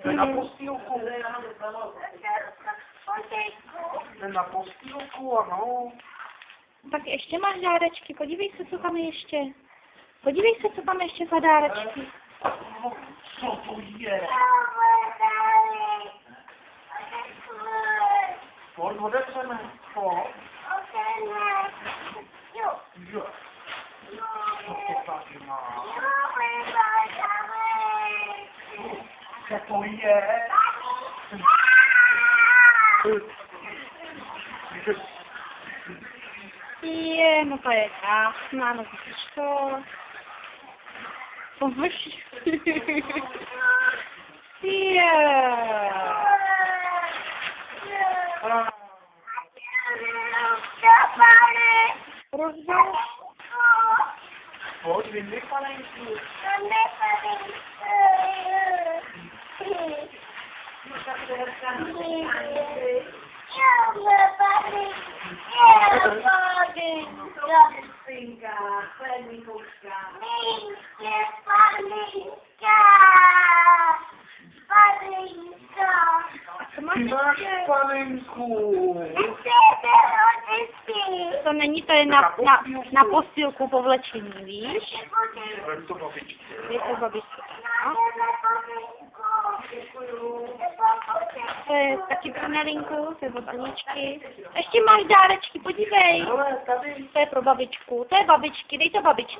To je na postýlku. To je na postýlku, ano. Tak ještě máš dárečky, podívej se, co tam je ještě. Podívej se, co tam ještě za dárečky. Co to je? Pojď, odevřeme. Pojď. Jo. Co to tady má? Co to je? Je, no to je krásná, no vidíš to. Je. Rozdal. Pojď, vyndej panenku. Ty máš panenku. To není, to je na postýlku povlečení, víš? Je to babičky. Je to babička. To je taky pro Nelinku, to je od Aničky. Ještě máš dárečky, podívej. To je pro babičku, to je babičky, dej to babičce.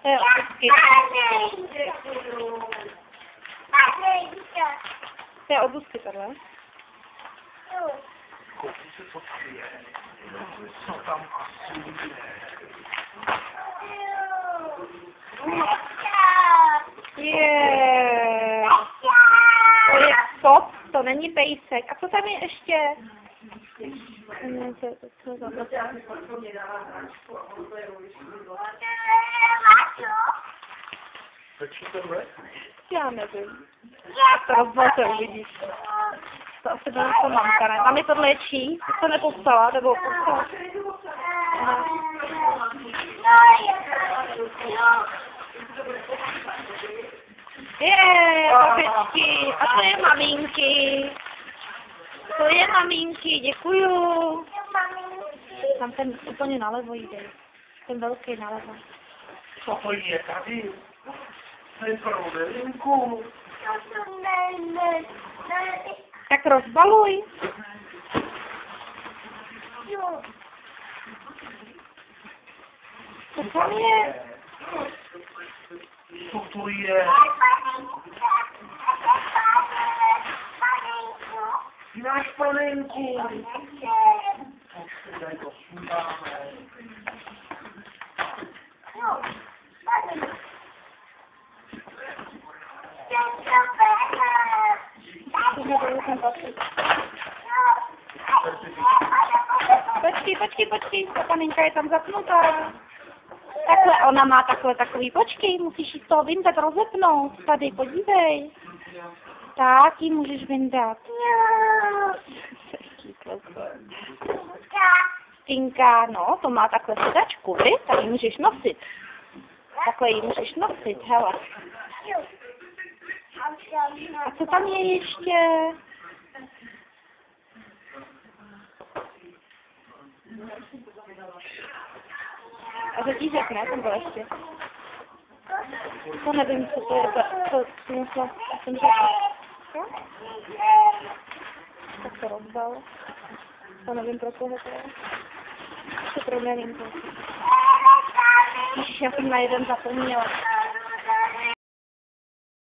To je odusky. To je odusky, tohle. Koukej se, co tam je. Co tam asi je. To je pop, to není pejsek. A co tam je ještě? Co za to? Začí tohle? Já nevím. To rozbalce uvidíš. To asi bylo to mamka, ne? Tam je tohle je čí? Ty to nepopsala, nebo popsala? Aha. Babičky, a to je maminky. To je maminky, děkuju. Tam ten úplně nalevo jde. Ten velký nalevo. Co to je tady? To je pro Nelinku. Tak rozbaluj. Co tam je? Co to je? Ty máš panenku. Počkej, to sundáme. Počkej, ta paninka je tam zapnutá. Takhle, ona má takový, počkej, musíš jí z toho vyndat, rozepnout. Tady, podívej. Tak, ji můžeš vyndat. Tinka, no, to má takhle sedačku, vy? Tak ji můžeš nosit. Takhle ji můžeš nosit, hele. A co tam je ještě? A co ti řekne, tam bylo ještě? To nevím, co to je, co přinesla, jsem řekla. Tak to rozdal. To nevím, pro koho to je. To pro Nelinku. Ježiš, já jsem na jeden zapomněla.